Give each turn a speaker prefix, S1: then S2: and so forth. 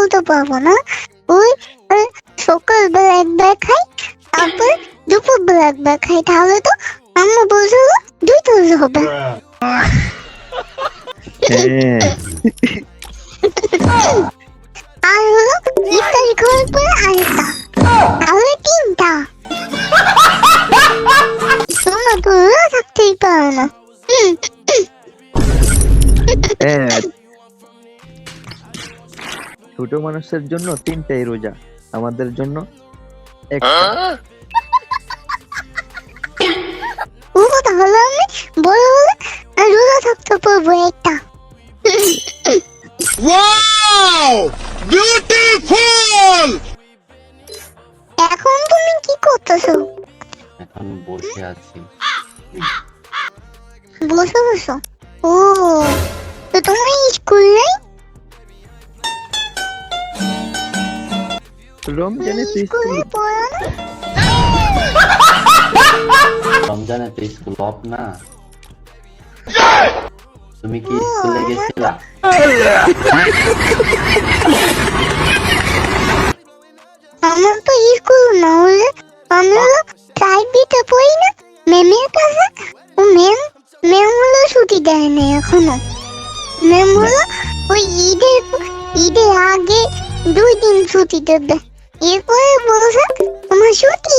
S1: মতো পাবো না। ওই সকালবেলা একবার খাই, তারপর দুপুরবেলা একবার খাই, তাহলে তো আম্মু বলছিল 2 ডোজ হবে। আর হলো ইফতারি খাওয়ার পরে আরেকটা, তাহলে 3টা। তোমরা তো রোজা থাকতেই পারো না।
S2: ছোট মানুষের জন্য 3টাই রোজা, আমাদের জন্য একটা।
S1: ও তাহলে আমি বড় হলে রোজা থাকতে পারবো একটা।
S3: Wow beautiful.
S1: এখন তুমি কি করতেছো?
S4: এখন বসে আছি।
S1: বসো বসো। ও তো তোমার স্কুল নেই?
S2: রমজানে তো স্কুল
S1: স্কুলে পড়ো না?
S4: রমজানে তো স্কুল অফ না। তুমি কি স্কুলে গেছিলা?
S1: আমার তো স্কুল না হলে আমি হলো প্রাইভেটে পড়ি না ম্যামের কাছে। ও ম্যাম হলো ছুটি দেয় না এখনো। ম্যাম হলো ওই ঈদের আগে 2 দিন ছুটি দেবে, এরপরে বলছে তোমার ছুটি।